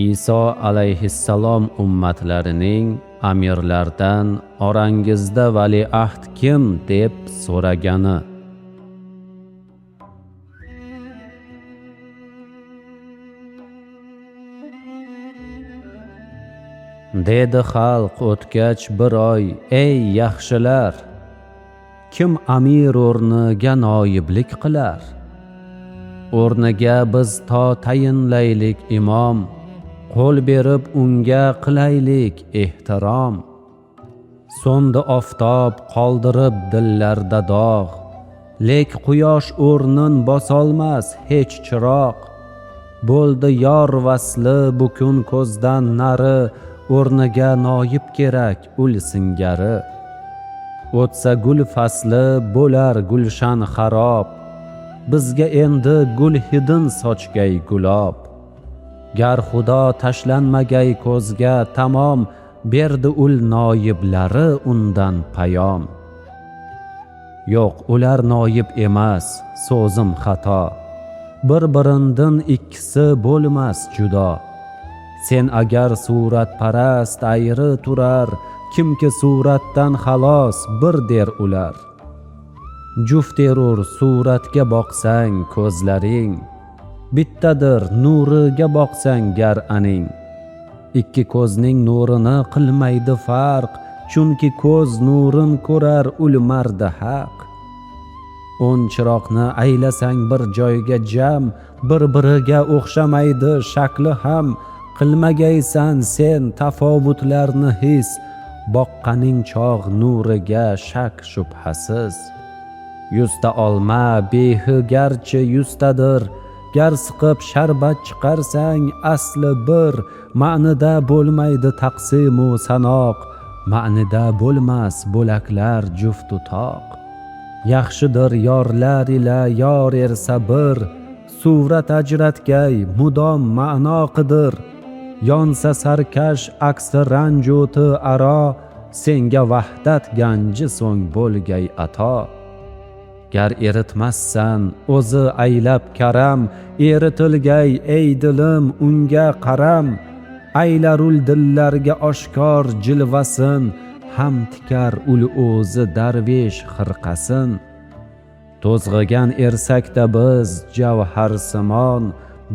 Iso alayhissalom ummatlarining amirlardan orangizda valiahd kim deb so'ragani. Dedi xalq o'tgach bir oy, ey yaxshilar, kim amir o'rniga noyiblik qilar? O'rniga biz to tayinlaylik imom, qo'l berib unga qilaylik ehtirom. So'ndi oftob qoldirib dillarda dog', lek quyosh o'rnin bosolmas hech chiroq. Bo'ldi yor vasli bu kun ko'zdan nari, o'rniga noyib kerak ul singari. O'tsa gul fasli bo'lar gulshan xarob, bizga endi gul hidin sochgay gulob. Gar xudo tashlanmagay ko'zga tamom, berdi ul noyiblari undan payom. Yo'q, ular noyib emas, so'zim xato, bir-birindan ikkisi bo'lmas judo. Sen agar suratparast ayri turar, kimki suratdan xalos bir der ular. Juft erur suratga boqsang ko'zlaring, bittadir nuriga boqsang gar aning. Ikki ko'zning nurini qilmaydi farq, chunki ko'z nurin ko'rar ul mardi haq. 10 chiroqni aylasang bir joyga jam, bir-biriga o'xshamaydi shakli ham. Qilmagaysan sen tafovutlarni his, boqqaning chog' nuriga shak shubhasiz. 100 ta olma behi garchi 100 tadir, gar siqib sharbat chiqarsang asli bir. Ma'nida bo'lmaydi taqsimu sanoq, ma'nida bo'lmas bo'laklar juftu toq. Yaxshidir yorlar ila yor ersa bir, surat ajratgay mudom ma'no qidir. Yonsa sarkash aksi ranjoti aro, senga vahdat ganji so'ng bo'lgay ato. Gar eritmassan o'zi aylab karam, eritilgay ey dilim unga qaram. Aylarul dillarga oshkor jilvasin, ham tikar ul o'zi darvesh xirqasin. To'zg'igan ersakda biz javhar simon,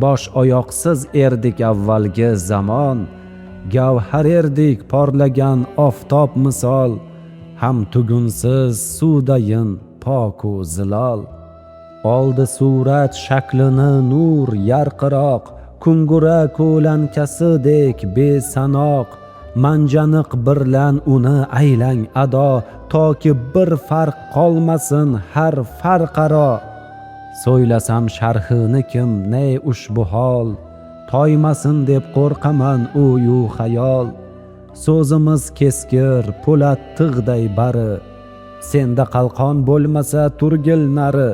bosh oyoqsiz erdik avvalgi zamon. Gavhar erdik porlagan oftob misol, ham tugunsiz suvdayin poku zilol. Oldi surat shaklini nur yarqiroq, kungura ko'lankasidek besanoq. Manjaniq birlan uni aylang ado, toki bir farq qolmasin har farqaro. So'ylasam sharhini kim ne ushbu hol, toymasin deb qo'rqaman o'yu xayol. So'zimiz keskir po'lat tig'day bari, senda qalqon bo'lmasa turgil nari.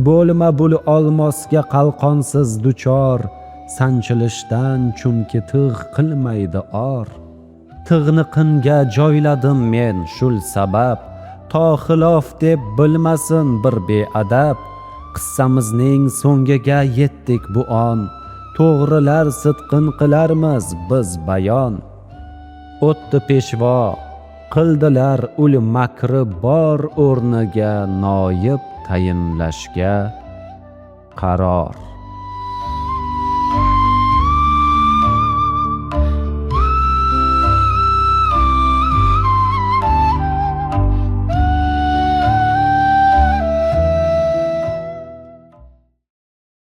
Bo'lma bul olmosga qalqonsiz duchor, sanchilishdan chunki tig' qilmaydi or. Tig'ni qinga joyladim men shul sabab, to xilof deb bilmasin bir beadab. Qissamizning so'ngiga yetdik bu on, to'g'rilar sidqin qilarmiz biz bayon. O'tdi peshvo, qildilar ul makri bor o'rniga noyib tayinlashga qaror.